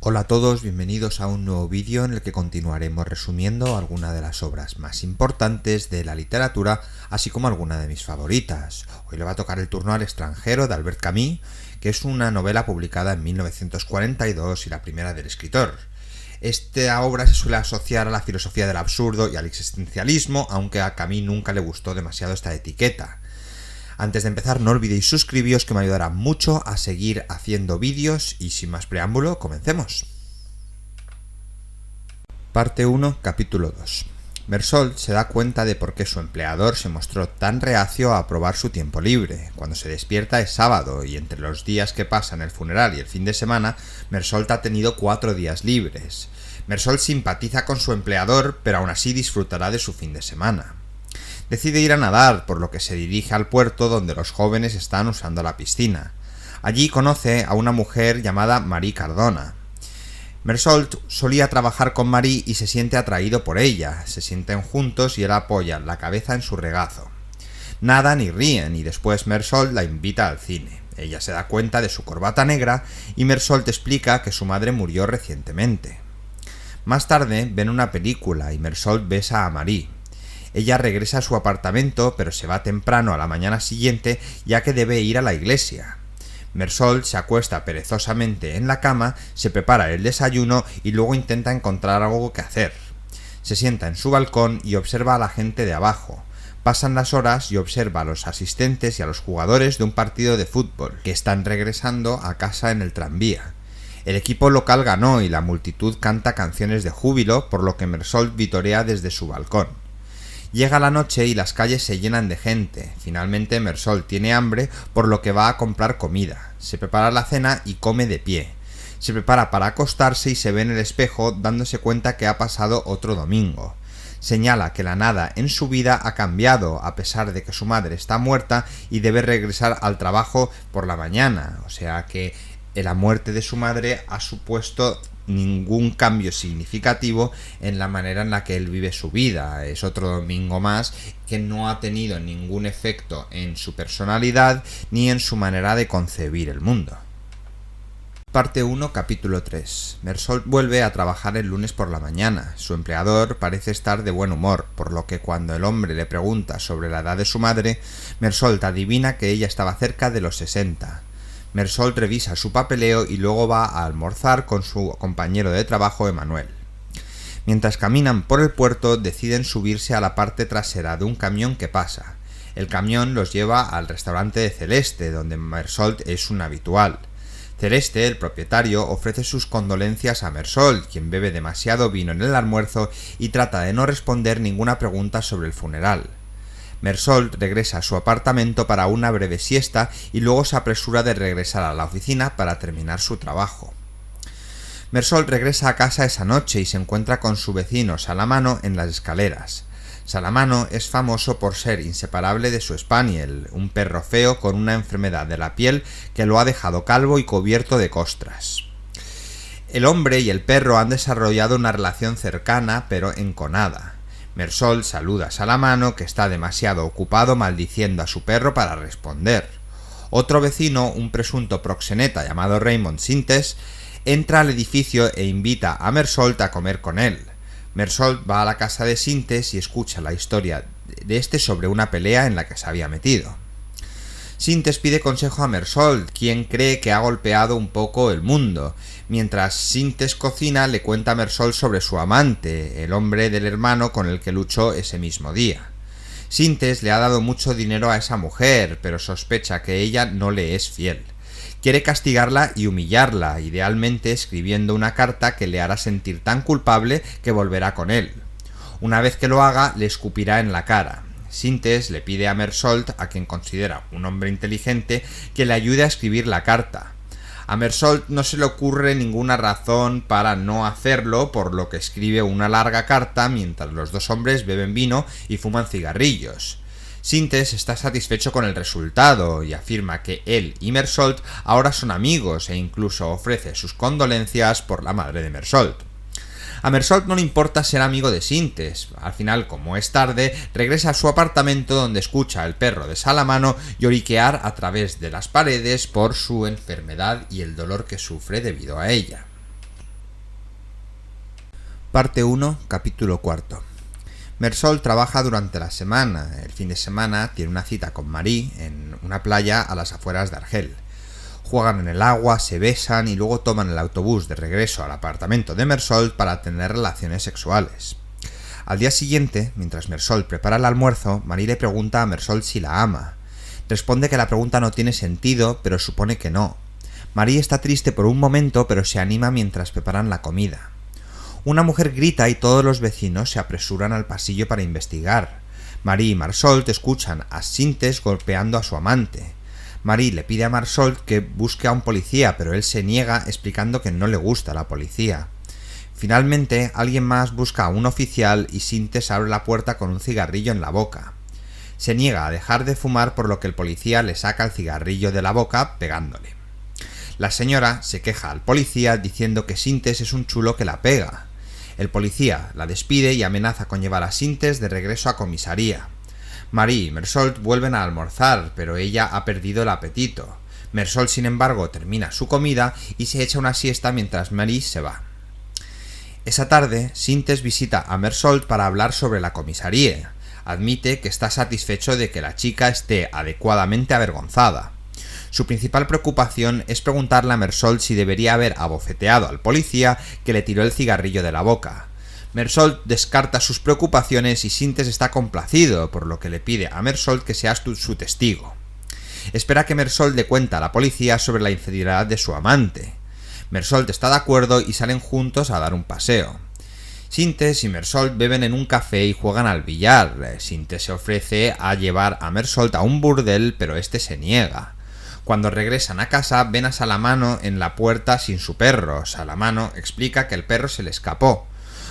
Hola a todos, bienvenidos a un nuevo vídeo en el que continuaremos resumiendo algunas de las obras más importantes de la literatura, así como algunas de mis favoritas. Hoy le va a tocar el turno al extranjero de Albert Camus, que es una novela publicada en 1942 y la primera del escritor. Esta obra se suele asociar a la filosofía del absurdo y al existencialismo, aunque a Camus nunca le gustó demasiado esta etiqueta. Antes de empezar, no olvidéis suscribiros, que me ayudará mucho a seguir haciendo vídeos, y sin más preámbulo, comencemos. Parte 1, capítulo 2. Mersault se da cuenta de por qué su empleador se mostró tan reacio a aprobar su tiempo libre. Cuando se despierta es sábado, y entre los días que pasan el funeral y el fin de semana, Mersault ha tenido 4 días libres. Mersault simpatiza con su empleador, pero aún así disfrutará de su fin de semana. Decide ir a nadar, por lo que se dirige al puerto donde los jóvenes están usando la piscina. Allí conoce a una mujer llamada Marie Cardona. Mersault solía trabajar con Marie y se siente atraído por ella. Se sienten juntos y él apoya la cabeza en su regazo. Nadan y ríen, y después Mersault la invita al cine. Ella se da cuenta de su corbata negra y Mersault explica que su madre murió recientemente. Más tarde ven una película y Mersault besa a Marie. Ella regresa a su apartamento, pero se va temprano a la mañana siguiente, ya que debe ir a la iglesia. Mersault se acuesta perezosamente en la cama, se prepara el desayuno y luego intenta encontrar algo que hacer. Se sienta en su balcón y observa a la gente de abajo. Pasan las horas y observa a los asistentes y a los jugadores de un partido de fútbol, que están regresando a casa en el tranvía. El equipo local ganó y la multitud canta canciones de júbilo, por lo que Mersault vitorea desde su balcón. Llega la noche y las calles se llenan de gente. Finalmente Mersault tiene hambre, por lo que va a comprar comida. Se prepara la cena y come de pie. Se prepara para acostarse y se ve en el espejo, dándose cuenta que ha pasado otro domingo. Señala que la nada en su vida ha cambiado, a pesar de que su madre está muerta y debe regresar al trabajo por la mañana. O sea que la muerte de su madre ha supuesto ningún cambio significativo en la manera en la que él vive su vida. Es otro domingo más que no ha tenido ningún efecto en su personalidad ni en su manera de concebir el mundo. Parte 1, capítulo 3. Mersault vuelve a trabajar el lunes por la mañana. Su empleador parece estar de buen humor, por lo que cuando el hombre le pregunta sobre la edad de su madre, Mersault adivina que ella estaba cerca de los 60. Mersault revisa su papeleo y luego va a almorzar con su compañero de trabajo Emmanuel. Mientras caminan por el puerto, deciden subirse a la parte trasera de un camión que pasa. El camión los lleva al restaurante de Celeste, donde Mersault es un habitual. Celeste, el propietario, ofrece sus condolencias a Mersault, quien bebe demasiado vino en el almuerzo y trata de no responder ninguna pregunta sobre el funeral. Mersault regresa a su apartamento para una breve siesta y luego se apresura de regresar a la oficina para terminar su trabajo. Mersault regresa a casa esa noche y se encuentra con su vecino Salamano en las escaleras. Salamano es famoso por ser inseparable de su Spaniel, un perro feo con una enfermedad de la piel que lo ha dejado calvo y cubierto de costras. El hombre y el perro han desarrollado una relación cercana pero enconada. Mersault saluda a Salamano, que está demasiado ocupado maldiciendo a su perro para responder. Otro vecino, un presunto proxeneta llamado Raymond Sintes, entra al edificio e invita a Mersault a comer con él. Mersault va a la casa de Sintes y escucha la historia de este sobre una pelea en la que se había metido. Sintes pide consejo a Mersault, quien cree que ha golpeado un poco el mundo. Mientras Sintes cocina, le cuenta a Mersault sobre su amante, el hombre del hermano con el que luchó ese mismo día. Sintes le ha dado mucho dinero a esa mujer, pero sospecha que ella no le es fiel. Quiere castigarla y humillarla, idealmente escribiendo una carta que le hará sentir tan culpable que volverá con él. Una vez que lo haga, le escupirá en la cara. Sintes le pide a Mersault, a quien considera un hombre inteligente, que le ayude a escribir la carta. A Mersault no se le ocurre ninguna razón para no hacerlo, por lo que escribe una larga carta mientras los dos hombres beben vino y fuman cigarrillos. Sintes está satisfecho con el resultado y afirma que él y Mersault ahora son amigos e incluso ofrece sus condolencias por la madre de Mersault. A Mersault no le importa ser amigo de Sintes. Al final, como es tarde, regresa a su apartamento donde escucha al perro de Salamano lloriquear a través de las paredes por su enfermedad y el dolor que sufre debido a ella. Parte 1, capítulo 4. Mersol trabaja durante la semana. El fin de semana tiene una cita con Marie en una playa a las afueras de Argel. Juegan en el agua, se besan y luego toman el autobús de regreso al apartamento de Mersol para tener relaciones sexuales. Al día siguiente, mientras Mersol prepara el almuerzo, Marie le pregunta a Mersol si la ama. Responde que la pregunta no tiene sentido, pero supone que no. Marie está triste por un momento, pero se anima mientras preparan la comida. Una mujer grita y todos los vecinos se apresuran al pasillo para investigar. Marie y Mersol escuchan a Sintes golpeando a su amante. Marie le pide a Mersol que busque a un policía, pero él se niega explicando que no le gusta la policía. Finalmente, alguien más busca a un oficial y Sintes abre la puerta con un cigarrillo en la boca. Se niega a dejar de fumar, por lo que el policía le saca el cigarrillo de la boca pegándole. La señora se queja al policía diciendo que Sintes es un chulo que la pega. El policía la despide y amenaza con llevar a Sintes de regreso a comisaría. Marie y Mersol vuelven a almorzar, pero ella ha perdido el apetito. Mersol, sin embargo, termina su comida y se echa una siesta mientras Marie se va. Esa tarde, Sintes visita a Mersol para hablar sobre la comisaría. Admite que está satisfecho de que la chica esté adecuadamente avergonzada. Su principal preocupación es preguntarle a Mersol si debería haber abofeteado al policía que le tiró el cigarrillo de la boca. Mersol descarta sus preocupaciones y Sintes está complacido, por lo que le pide a Mersol que sea su testigo. Espera que Mersol le cuente a la policía sobre la infidelidad de su amante. Mersol está de acuerdo y salen juntos a dar un paseo. Sintes y Mersol beben en un café y juegan al billar. Sintes se ofrece a llevar a Mersol a un burdel, pero este se niega. Cuando regresan a casa, ven a Salamano en la puerta sin su perro. Salamano explica que el perro se le escapó.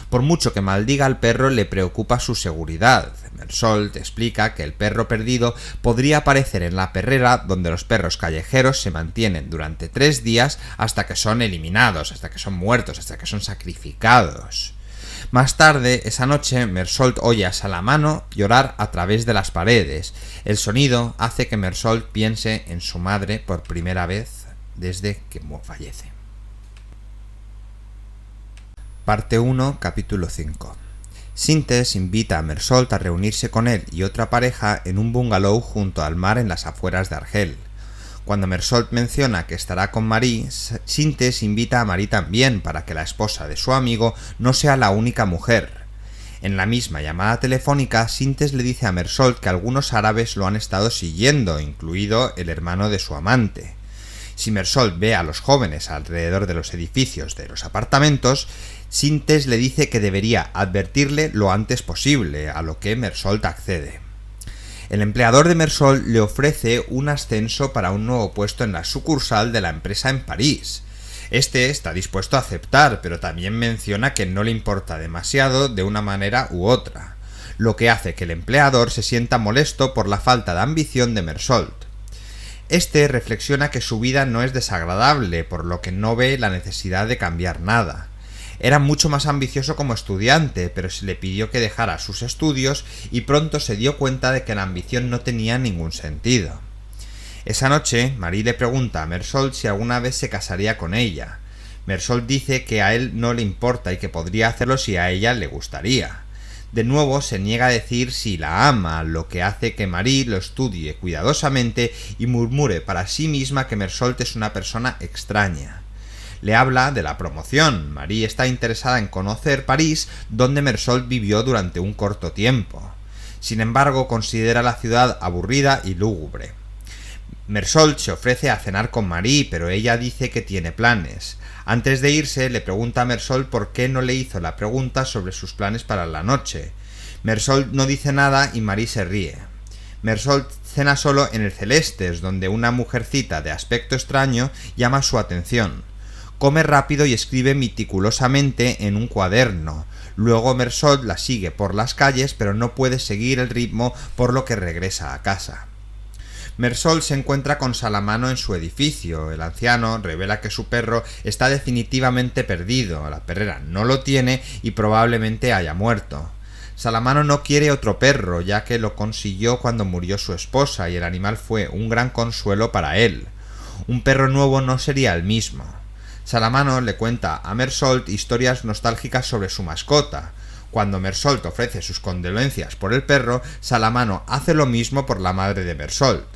Por mucho que maldiga al perro, le preocupa su seguridad. Mersol explica que el perro perdido podría aparecer en la perrera, donde los perros callejeros se mantienen durante 3 días hasta que son eliminados, hasta que son muertos, hasta que son sacrificados. Más tarde, esa noche, Mersol oye a Salamano llorar a través de las paredes. El sonido hace que Mersol piense en su madre por primera vez desde que fallece. Parte 1, capítulo 5. Sintes invita a Mersol a reunirse con él y otra pareja en un bungalow junto al mar en las afueras de Argel. Cuando Mersol menciona que estará con Marie, Sintes invita a Marie también para que la esposa de su amigo no sea la única mujer. En la misma llamada telefónica, Sintes le dice a Mersol que algunos árabes lo han estado siguiendo, incluido el hermano de su amante. Si Mersol ve a los jóvenes alrededor de los edificios de los apartamentos, Sintes le dice que debería advertirle lo antes posible, a lo que Mersol accede. El empleador de Mersol le ofrece un ascenso para un nuevo puesto en la sucursal de la empresa en París. Este está dispuesto a aceptar, pero también menciona que no le importa demasiado de una manera u otra, lo que hace que el empleador se sienta molesto por la falta de ambición de Mersol. Este reflexiona que su vida no es desagradable, por lo que no ve la necesidad de cambiar nada. Era mucho más ambicioso como estudiante, pero se le pidió que dejara sus estudios y pronto se dio cuenta de que la ambición no tenía ningún sentido. Esa noche, Marie le pregunta a Mersol si alguna vez se casaría con ella. Mersol dice que a él no le importa y que podría hacerlo si a ella le gustaría. De nuevo se niega a decir si la ama, lo que hace que Marie lo estudie cuidadosamente y murmure para sí misma que Mersol es una persona extraña. Le habla de la promoción. Marie está interesada en conocer París, donde Mersol vivió durante un corto tiempo. Sin embargo, considera la ciudad aburrida y lúgubre. Mersol se ofrece a cenar con Marie, pero ella dice que tiene planes. Antes de irse, le pregunta a Mersol por qué no le hizo la pregunta sobre sus planes para la noche. Mersol no dice nada y Marie se ríe. Mersol cena solo en el Celestes, donde una mujercita de aspecto extraño llama su atención. Come rápido y escribe meticulosamente en un cuaderno. Luego Mersol la sigue por las calles, pero no puede seguir el ritmo, por lo que regresa a casa. Mersol se encuentra con Salamano en su edificio. El anciano revela que su perro está definitivamente perdido. La perrera no lo tiene y probablemente haya muerto. Salamano no quiere otro perro, ya que lo consiguió cuando murió su esposa y el animal fue un gran consuelo para él. Un perro nuevo no sería el mismo. Salamano le cuenta a Mersault historias nostálgicas sobre su mascota. Cuando Mersault ofrece sus condolencias por el perro, Salamano hace lo mismo por la madre de Mersault,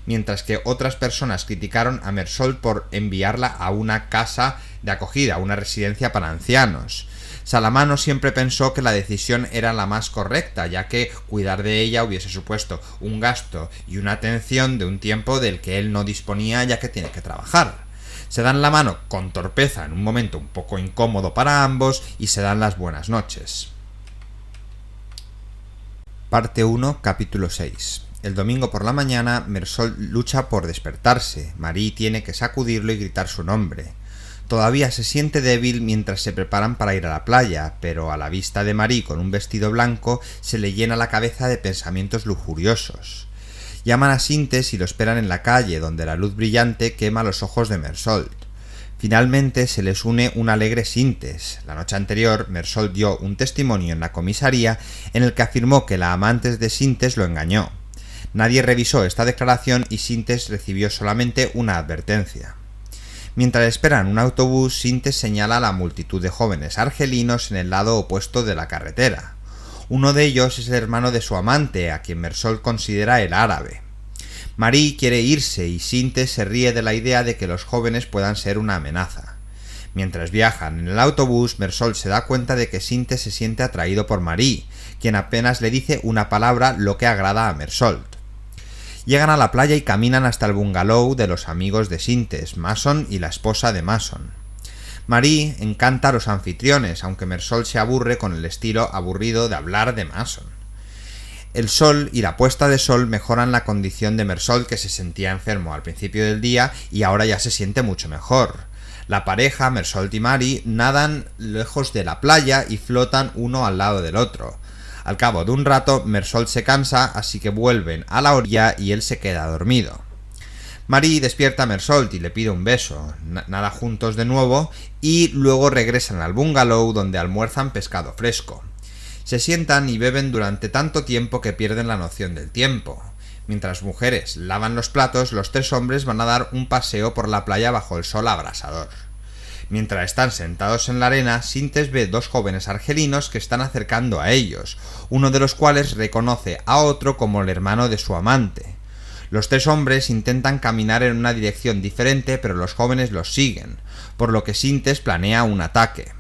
mientras que otras personas criticaron a Mersault por enviarla a una casa de acogida, a una residencia para ancianos. Salamano siempre pensó que la decisión era la más correcta, ya que cuidar de ella hubiese supuesto un gasto y una atención de un tiempo del que él no disponía, ya que tiene que trabajar. Se dan la mano con torpeza en un momento un poco incómodo para ambos y se dan las buenas noches. Parte 1, capítulo 6. El domingo por la mañana, Mersault lucha por despertarse. Marie tiene que sacudirlo y gritar su nombre. Todavía se siente débil mientras se preparan para ir a la playa, pero a la vista de Marie con un vestido blanco se le llena la cabeza de pensamientos lujuriosos. Llaman a Sintes y lo esperan en la calle, donde la luz brillante quema los ojos de Mersault. Finalmente se les une un alegre Sintes. La noche anterior, Mersault dio un testimonio en la comisaría en el que afirmó que la amante de Sintes lo engañó. Nadie revisó esta declaración y Sintes recibió solamente una advertencia. Mientras esperan un autobús, Sintes señala a la multitud de jóvenes argelinos en el lado opuesto de la carretera. Uno de ellos es el hermano de su amante, a quien Mersault considera el árabe. Marie quiere irse y Sintes se ríe de la idea de que los jóvenes puedan ser una amenaza. Mientras viajan en el autobús, Mersault se da cuenta de que Sintes se siente atraído por Marie, quien apenas le dice una palabra, lo que agrada a Mersault. Llegan a la playa y caminan hasta el bungalow de los amigos de Sintes, Mason y la esposa de Mason. Marie encanta a los anfitriones, aunque Mersault se aburre con el estilo aburrido de hablar de Mason. El sol y la puesta de sol mejoran la condición de Mersault, que se sentía enfermo al principio del día y ahora ya se siente mucho mejor. La pareja, Mersault y Marie, nadan lejos de la playa y flotan uno al lado del otro. Al cabo de un rato, Mersault se cansa, así que vuelven a la orilla y él se queda dormido. Marie despierta a Mersault y le pide un beso, nada juntos de nuevo, y luego regresan al bungalow donde almuerzan pescado fresco. Se sientan y beben durante tanto tiempo que pierden la noción del tiempo. Mientras las mujeres lavan los platos, los tres hombres van a dar un paseo por la playa bajo el sol abrasador. Mientras están sentados en la arena, Sintes ve dos jóvenes argelinos que están acercando a ellos, uno de los cuales reconoce a otro como el hermano de su amante. Los tres hombres intentan caminar en una dirección diferente, pero los jóvenes los siguen, por lo que Sintes planea un ataque.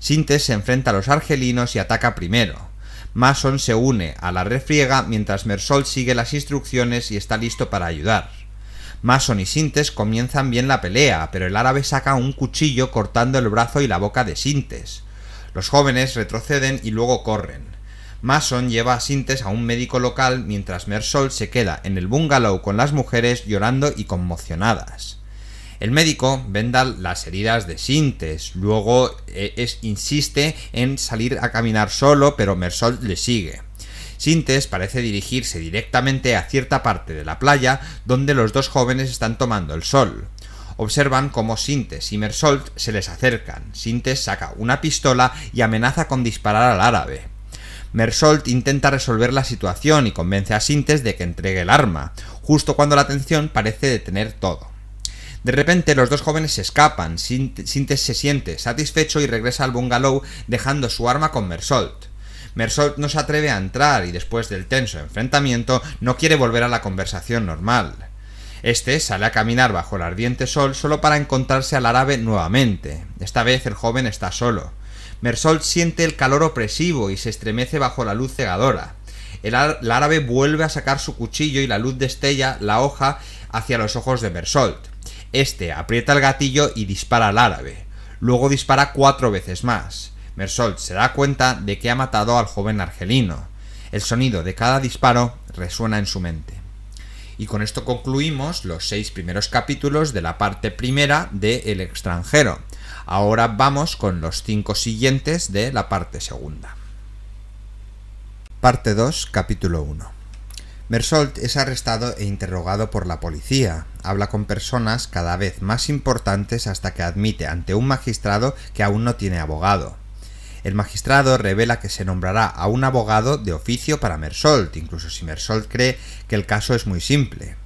Sintes se enfrenta a los argelinos y ataca primero. Mason se une a la refriega mientras Mersault sigue las instrucciones y está listo para ayudar. Mason y Sintes comienzan bien la pelea, pero el árabe saca un cuchillo cortando el brazo y la boca de Sintes. Los jóvenes retroceden y luego corren. Mason lleva a Sintes a un médico local mientras Mersault se queda en el bungalow con las mujeres llorando y conmocionadas. El médico venda las heridas de Sintes, luego insiste en salir a caminar solo, pero Mersault le sigue. Sintes parece dirigirse directamente a cierta parte de la playa donde los dos jóvenes están tomando el sol. Observan cómo Sintes y Mersault se les acercan. Sintes saca una pistola y amenaza con disparar al árabe. Mersault intenta resolver la situación y convence a Sintes de que entregue el arma, justo cuando la tensión parece detener todo. De repente los dos jóvenes se escapan. Sintes se siente satisfecho y regresa al bungalow dejando su arma con Mersault. Mersault no se atreve a entrar y después del tenso enfrentamiento no quiere volver a la conversación normal. Este sale a caminar bajo el ardiente sol solo para encontrarse al árabe nuevamente. Esta vez el joven está solo. Mersault siente el calor opresivo y se estremece bajo la luz cegadora. El árabe vuelve a sacar su cuchillo y la luz destella la hoja hacia los ojos de Mersault. Este aprieta el gatillo y dispara al árabe. Luego dispara 4 veces más. Mersault se da cuenta de que ha matado al joven argelino. El sonido de cada disparo resuena en su mente. Y con esto concluimos los 6 primeros capítulos de la parte primera de El extranjero. Ahora vamos con los 5 siguientes de la parte segunda. Parte 2, capítulo 1. Mersault es arrestado e interrogado por la policía. Habla con personas cada vez más importantes hasta que admite ante un magistrado que aún no tiene abogado. El magistrado revela que se nombrará a un abogado de oficio para Mersault, incluso si Mersault cree que el caso es muy simple.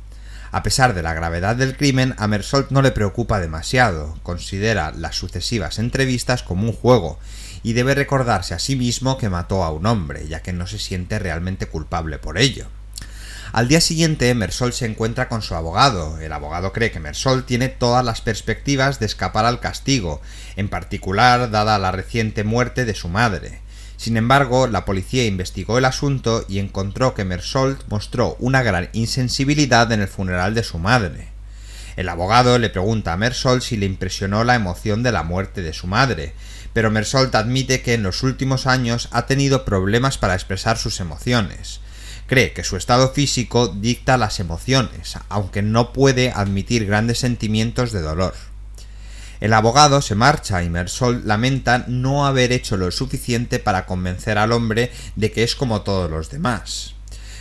A pesar de la gravedad del crimen, a Mersault no le preocupa demasiado, considera las sucesivas entrevistas como un juego, y debe recordarse a sí mismo que mató a un hombre, ya que no se siente realmente culpable por ello. Al día siguiente, Mersault se encuentra con su abogado. El abogado cree que Mersault tiene todas las perspectivas de escapar al castigo, en particular dada la reciente muerte de su madre. Sin embargo, la policía investigó el asunto y encontró que Mersault mostró una gran insensibilidad en el funeral de su madre. El abogado le pregunta a Mersault si le impresionó la emoción de la muerte de su madre, pero Mersault admite que en los últimos años ha tenido problemas para expresar sus emociones. Cree que su estado físico dicta las emociones, aunque no puede admitir grandes sentimientos de dolor. El abogado se marcha y Mersault lamenta no haber hecho lo suficiente para convencer al hombre de que es como todos los demás.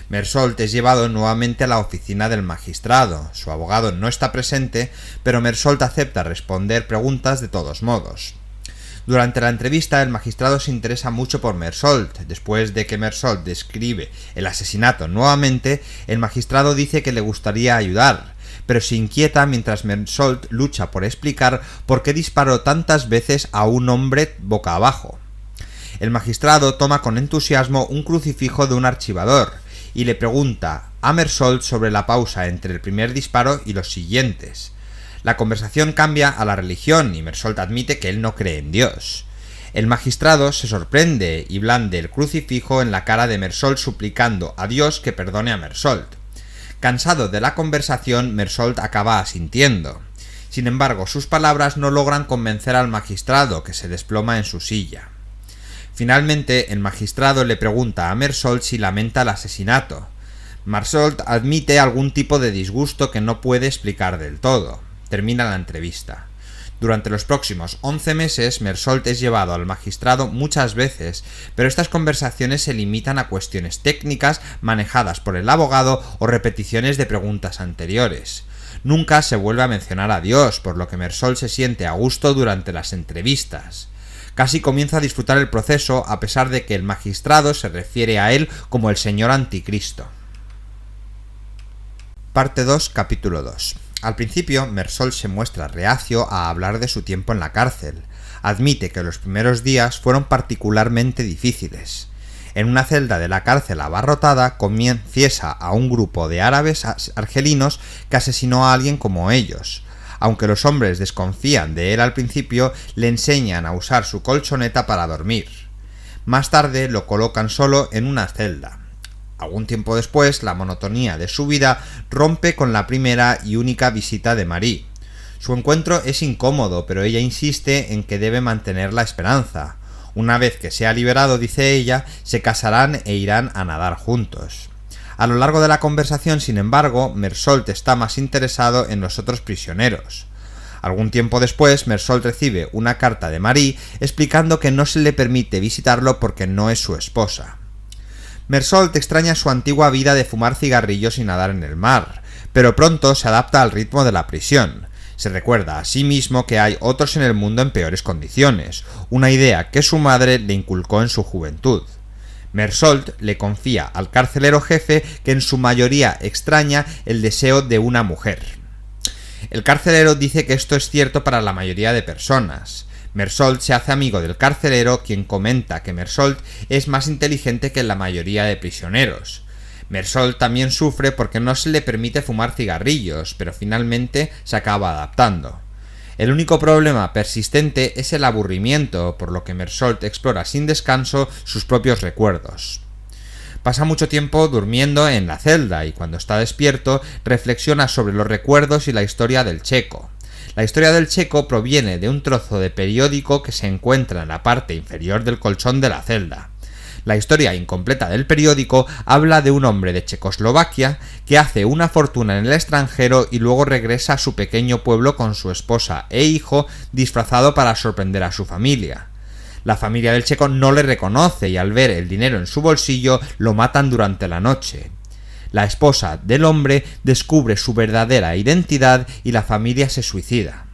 Mersault es llevado nuevamente a la oficina del magistrado. Su abogado no está presente, pero Mersault acepta responder preguntas de todos modos. Durante la entrevista, el magistrado se interesa mucho por Mersault. Después de que Mersault describe el asesinato nuevamente, el magistrado dice que le gustaría ayudar, pero se inquieta mientras Mersault lucha por explicar por qué disparó tantas veces a un hombre boca abajo. El magistrado toma con entusiasmo un crucifijo de un archivador y le pregunta a Mersault sobre la pausa entre el primer disparo y los siguientes. La conversación cambia a la religión y Mersault admite que él no cree en Dios. El magistrado se sorprende y blande el crucifijo en la cara de Mersault suplicando a Dios que perdone a Mersault. Cansado de la conversación, Mersault acaba asintiendo. Sin embargo, sus palabras no logran convencer al magistrado, que se desploma en su silla. Finalmente, el magistrado le pregunta a Mersault si lamenta el asesinato. Mersault admite algún tipo de disgusto que no puede explicar del todo. Termina la entrevista. Durante los próximos 11 meses, Mersault es llevado al magistrado muchas veces, pero estas conversaciones se limitan a cuestiones técnicas manejadas por el abogado o repeticiones de preguntas anteriores. Nunca se vuelve a mencionar a Dios, por lo que Mersault se siente a gusto durante las entrevistas. Casi comienza a disfrutar el proceso a pesar de que el magistrado se refiere a él como el señor anticristo. Parte 2, capítulo 2. Al principio, Mersault se muestra reacio a hablar de su tiempo en la cárcel. Admite que los primeros días fueron particularmente difíciles. En una celda de la cárcel abarrotada, confiesa a un grupo de árabes argelinos que asesinó a alguien como ellos. Aunque los hombres desconfían de él al principio, le enseñan a usar su colchoneta para dormir. Más tarde lo colocan solo en una celda. Algún tiempo después, la monotonía de su vida rompe con la primera y única visita de Marie. Su encuentro es incómodo, pero ella insiste en que debe mantener la esperanza. Una vez que sea liberado, dice ella, se casarán e irán a nadar juntos. A lo largo de la conversación, sin embargo, Mersault está más interesado en los otros prisioneros. Algún tiempo después, Mersault recibe una carta de Marie explicando que no se le permite visitarlo porque no es su esposa. Mersault extraña su antigua vida de fumar cigarrillos y nadar en el mar, pero pronto se adapta al ritmo de la prisión. Se recuerda a sí mismo que hay otros en el mundo en peores condiciones, una idea que su madre le inculcó en su juventud. Mersault le confía al carcelero jefe que en su mayoría extraña el deseo de una mujer. El carcelero dice que esto es cierto para la mayoría de personas. Mersault se hace amigo del carcelero, quien comenta que Mersault es más inteligente que la mayoría de prisioneros. Mersault también sufre porque no se le permite fumar cigarrillos, pero finalmente se acaba adaptando. El único problema persistente es el aburrimiento, por lo que Mersault explora sin descanso sus propios recuerdos. Pasa mucho tiempo durmiendo en la celda y cuando está despierto reflexiona sobre los recuerdos y la historia del checo. La historia del checo proviene de un trozo de periódico que se encuentra en la parte inferior del colchón de la celda. La historia incompleta del periódico habla de un hombre de Checoslovaquia que hace una fortuna en el extranjero y luego regresa a su pequeño pueblo con su esposa e hijo disfrazado para sorprender a su familia. La familia del checo no le reconoce y al ver el dinero en su bolsillo lo matan durante la noche. La esposa del hombre descubre su verdadera identidad y la familia se suicida.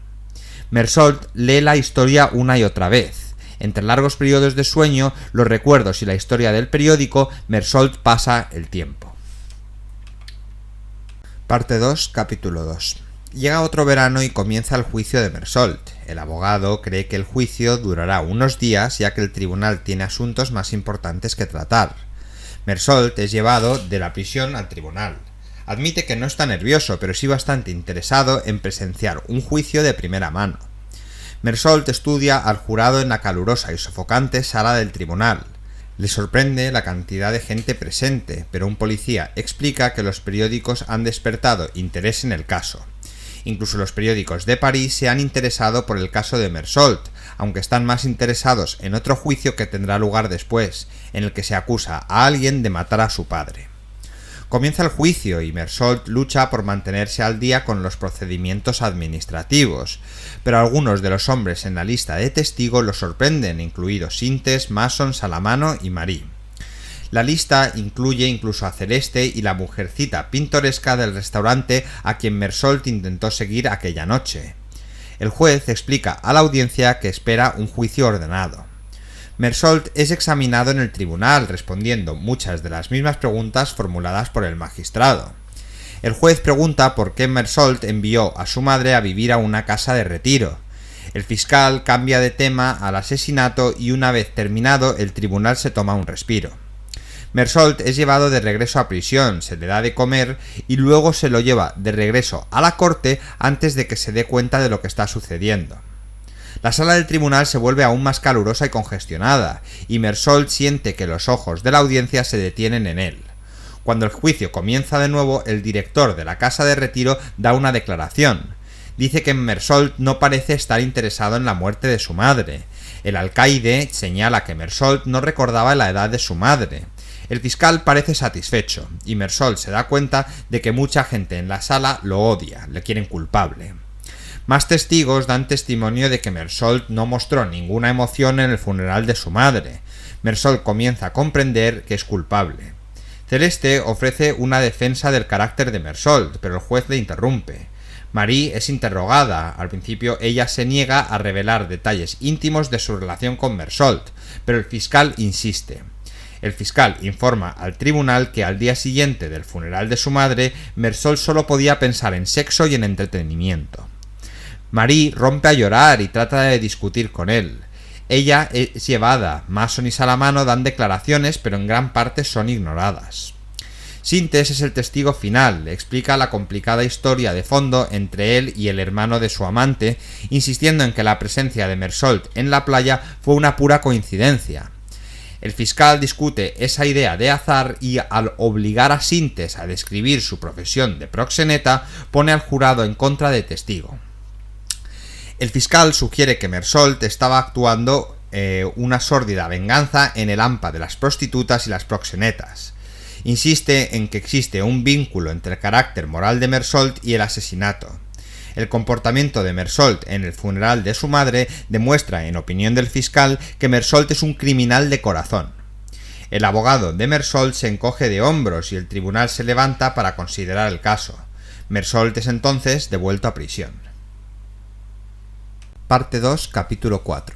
Mersault lee la historia una y otra vez. Entre largos periodos de sueño, los recuerdos y la historia del periódico, Mersault pasa el tiempo. Parte 2, capítulo 2. Llega otro verano y comienza el juicio de Mersault. El abogado cree que el juicio durará unos días, ya que el tribunal tiene asuntos más importantes que tratar. Mersault es llevado de la prisión al tribunal. Admite que no está nervioso, pero sí bastante interesado en presenciar un juicio de primera mano. Mersault estudia al jurado en la calurosa y sofocante sala del tribunal. Le sorprende la cantidad de gente presente, pero un policía explica que los periódicos han despertado interés en el caso. Incluso los periódicos de París se han interesado por el caso de Mersault, aunque están más interesados en otro juicio que tendrá lugar después, en el que se acusa a alguien de matar a su padre. Comienza el juicio y Mersault lucha por mantenerse al día con los procedimientos administrativos, pero algunos de los hombres en la lista de testigos lo sorprenden, incluidos Sintes, Masson, Salamano y Marie. La lista incluye incluso a Celeste y la mujercita pintoresca del restaurante a quien Mersault intentó seguir aquella noche. El juez explica a la audiencia que espera un juicio ordenado. Mersault es examinado en el tribunal, respondiendo muchas de las mismas preguntas formuladas por el magistrado. El juez pregunta por qué Mersault envió a su madre a vivir a una casa de retiro. El fiscal cambia de tema al asesinato y una vez terminado el tribunal se toma un respiro. Mersault es llevado de regreso a prisión, se le da de comer y luego se lo lleva de regreso a la corte antes de que se dé cuenta de lo que está sucediendo. La sala del tribunal se vuelve aún más calurosa y congestionada, y Mersault siente que los ojos de la audiencia se detienen en él. Cuando el juicio comienza de nuevo, el director de la casa de retiro da una declaración. Dice que Mersault no parece estar interesado en la muerte de su madre. El alcaide señala que Mersault no recordaba la edad de su madre. El fiscal parece satisfecho, y Mersault se da cuenta de que mucha gente en la sala lo odia, le quieren culpable. Más testigos dan testimonio de que Mersault no mostró ninguna emoción en el funeral de su madre. Mersault comienza a comprender que es culpable. Celeste ofrece una defensa del carácter de Mersault, pero el juez le interrumpe. Marie es interrogada. Al principio ella se niega a revelar detalles íntimos de su relación con Mersault, pero el fiscal insiste. El fiscal informa al tribunal que al día siguiente del funeral de su madre, Mersault solo podía pensar en sexo y en entretenimiento. Marie rompe a llorar y trata de discutir con él. Ella es llevada. Masson y Salamano dan declaraciones, pero en gran parte son ignoradas. Sintes es el testigo final, explica la complicada historia de fondo entre él y el hermano de su amante, insistiendo en que la presencia de Mersault en la playa fue una pura coincidencia. El fiscal discute esa idea de azar y, al obligar a Sintes a describir su profesión de proxeneta, pone al jurado en contra de testigo. El fiscal sugiere que Mersault estaba actuando una sórdida venganza en el AMPA de las prostitutas y las proxenetas. Insiste en que existe un vínculo entre el carácter moral de Mersault y el asesinato. El comportamiento de Mersault en el funeral de su madre demuestra, en opinión del fiscal, que Mersault es un criminal de corazón. El abogado de Mersault se encoge de hombros y el tribunal se levanta para considerar el caso. Mersault es entonces devuelto a prisión. Parte 2, capítulo 4.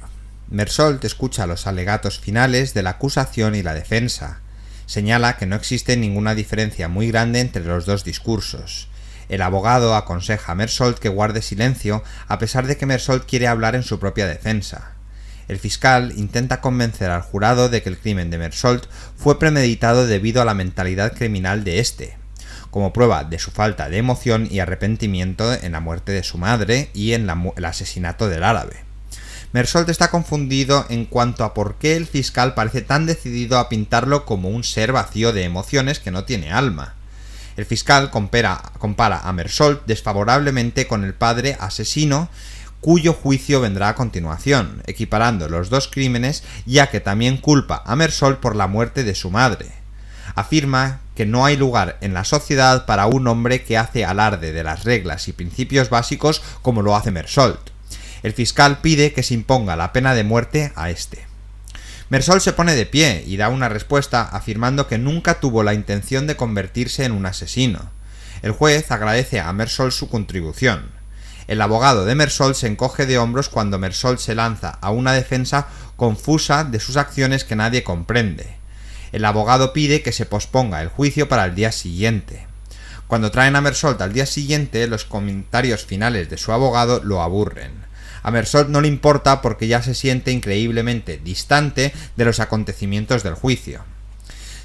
Mersault escucha los alegatos finales de la acusación y la defensa. Señala que no existe ninguna diferencia muy grande entre los dos discursos. El abogado aconseja a Mersault que guarde silencio, a pesar de que Mersault quiere hablar en su propia defensa. El fiscal intenta convencer al jurado de que el crimen de Mersault fue premeditado debido a la mentalidad criminal de este, como prueba de su falta de emoción y arrepentimiento en la muerte de su madre y en el asesinato del árabe. Mersault está confundido en cuanto a por qué el fiscal parece tan decidido a pintarlo como un ser vacío de emociones que no tiene alma. El fiscal compara a Mersault desfavorablemente con el padre asesino, cuyo juicio vendrá a continuación, equiparando los dos crímenes, ya que también culpa a Mersault por la muerte de su madre. Afirma que no hay lugar en la sociedad para un hombre que hace alarde de las reglas y principios básicos como lo hace Mersault. El fiscal pide que se imponga la pena de muerte a este. Mersault se pone de pie y da una respuesta afirmando que nunca tuvo la intención de convertirse en un asesino. El juez agradece a Mersault su contribución. El abogado de Mersault se encoge de hombros cuando Mersault se lanza a una defensa confusa de sus acciones que nadie comprende. El abogado pide que se posponga el juicio para el día siguiente. Cuando traen a Mersault al día siguiente, los comentarios finales de su abogado lo aburren. A Mersault no le importa porque ya se siente increíblemente distante de los acontecimientos del juicio.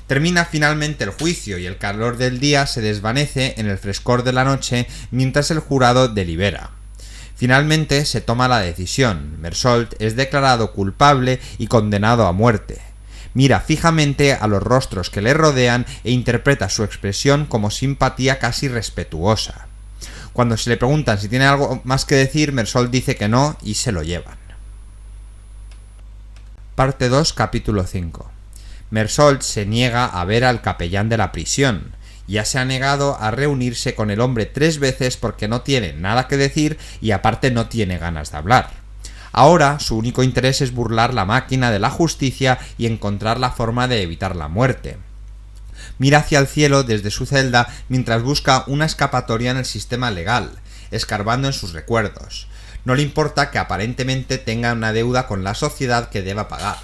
Termina finalmente el juicio y el calor del día se desvanece en el frescor de la noche mientras el jurado delibera. Finalmente se toma la decisión. Mersault es declarado culpable y condenado a muerte. Mira fijamente a los rostros que le rodean e interpreta su expresión como simpatía casi respetuosa. Cuando se le preguntan si tiene algo más que decir, Mersault dice que no y se lo llevan. Parte 2, capítulo 5. Mersault se niega a ver al capellán de la prisión. Ya se ha negado a reunirse con el hombre 3 veces porque no tiene nada que decir y aparte no tiene ganas de hablar. Ahora su único interés es burlar la máquina de la justicia y encontrar la forma de evitar la muerte. Mira hacia el cielo desde su celda mientras busca una escapatoria en el sistema legal, escarbando en sus recuerdos. No le importa que aparentemente tenga una deuda con la sociedad que deba pagar.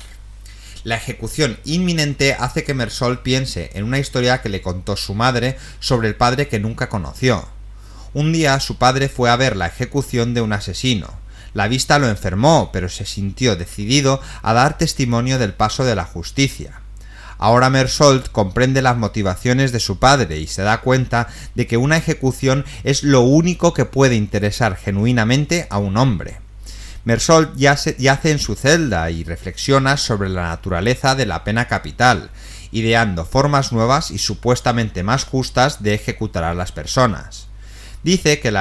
La ejecución inminente hace que Mersault piense en una historia que le contó su madre sobre el padre que nunca conoció. Un día su padre fue a ver la ejecución de un asesino. La vista lo enfermó, pero se sintió decidido a dar testimonio del paso de la justicia. Ahora Mersault comprende las motivaciones de su padre y se da cuenta de que una ejecución es lo único que puede interesar genuinamente a un hombre. Mersault yace en su celda y reflexiona sobre la naturaleza de la pena capital, ideando formas nuevas y supuestamente más justas de ejecutar a las personas. Decide que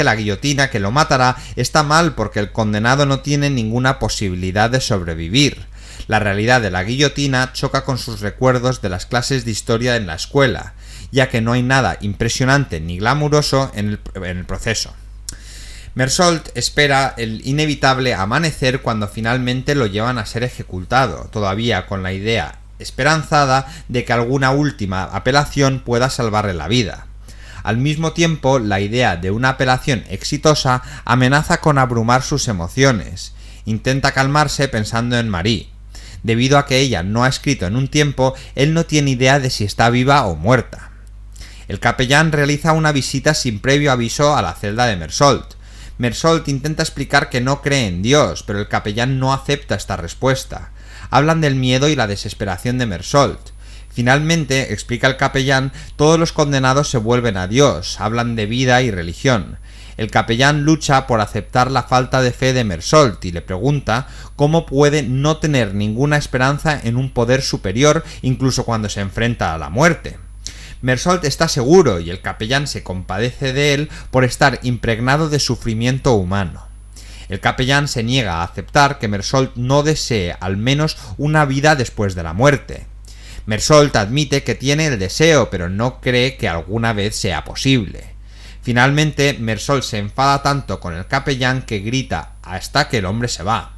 la guillotina que lo matará está mal porque el condenado no tiene ninguna posibilidad de sobrevivir. La realidad de la guillotina choca con sus recuerdos de las clases de historia en la escuela, ya que no hay nada impresionante ni glamuroso en el proceso. Mersault espera el inevitable amanecer cuando finalmente lo llevan a ser ejecutado, todavía con la idea esperanzada de que alguna última apelación pueda salvarle la vida. Al mismo tiempo, la idea de una apelación exitosa amenaza con abrumar sus emociones. Intenta calmarse pensando en Marie. Debido a que ella no ha escrito en un tiempo, él no tiene idea de si está viva o muerta. El capellán realiza una visita sin previo aviso a la celda de Mersault. Mersault intenta explicar que no cree en Dios, pero el capellán no acepta esta respuesta. Hablan del miedo y la desesperación de Mersault. Finalmente, explica el capellán, todos los condenados se vuelven a Dios, hablan de vida y religión. El capellán lucha por aceptar la falta de fe de Mersault y le pregunta cómo puede no tener ninguna esperanza en un poder superior incluso cuando se enfrenta a la muerte. Mersault está seguro y el capellán se compadece de él por estar impregnado de sufrimiento humano. El capellán se niega a aceptar que Mersault no desee al menos una vida después de la muerte. Mersault admite que tiene el deseo, pero no cree que alguna vez sea posible. Finalmente, Mersault se enfada tanto con el capellán que grita hasta que el hombre se va.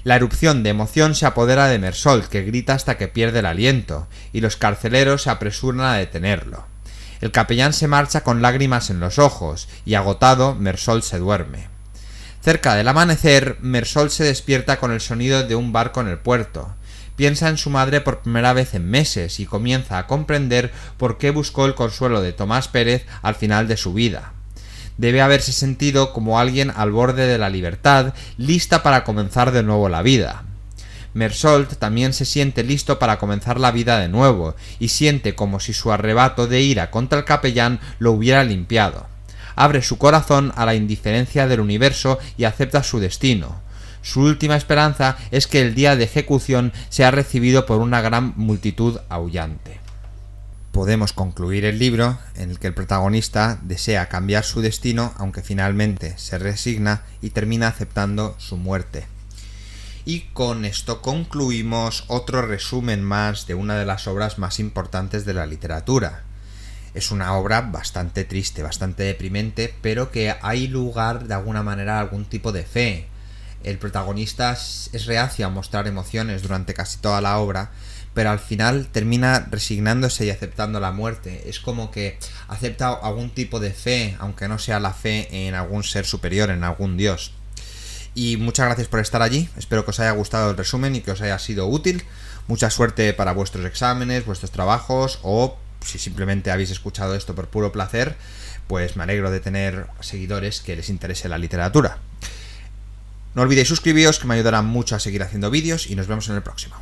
La erupción de emoción se apodera de Mersault, que grita hasta que pierde el aliento, y los carceleros se apresuran a detenerlo. El capellán se marcha con lágrimas en los ojos, y agotado, Mersault se duerme. Cerca del amanecer, Mersault se despierta con el sonido de un barco en el puerto. Piensa en su madre por primera vez en meses y comienza a comprender por qué buscó el consuelo de Tomás Pérez al final de su vida. Debe haberse sentido como alguien al borde de la libertad, lista para comenzar de nuevo la vida. Mersault también se siente listo para comenzar la vida de nuevo, y siente como si su arrebato de ira contra el capellán lo hubiera limpiado. Abre su corazón a la indiferencia del universo y acepta su destino. Su última esperanza es que el día de ejecución sea recibido por una gran multitud aullante. Podemos concluir el libro en el que el protagonista desea cambiar su destino, aunque finalmente se resigna y termina aceptando su muerte. Y con esto concluimos otro resumen más de una de las obras más importantes de la literatura. Es una obra bastante triste, bastante deprimente, pero que hay lugar de alguna manera a algún tipo de fe. El protagonista es reacio a mostrar emociones durante casi toda la obra, pero al final termina resignándose y aceptando la muerte. Es como que acepta algún tipo de fe, aunque no sea la fe en algún ser superior, en algún dios. Y muchas gracias por estar allí, espero que os haya gustado el resumen y que os haya sido útil. Mucha suerte para vuestros exámenes, vuestros trabajos o si simplemente habéis escuchado esto por puro placer, pues me alegro de tener seguidores que les interese la literatura. No olvidéis suscribiros, que me ayudarán mucho a seguir haciendo vídeos, y nos vemos en el próximo.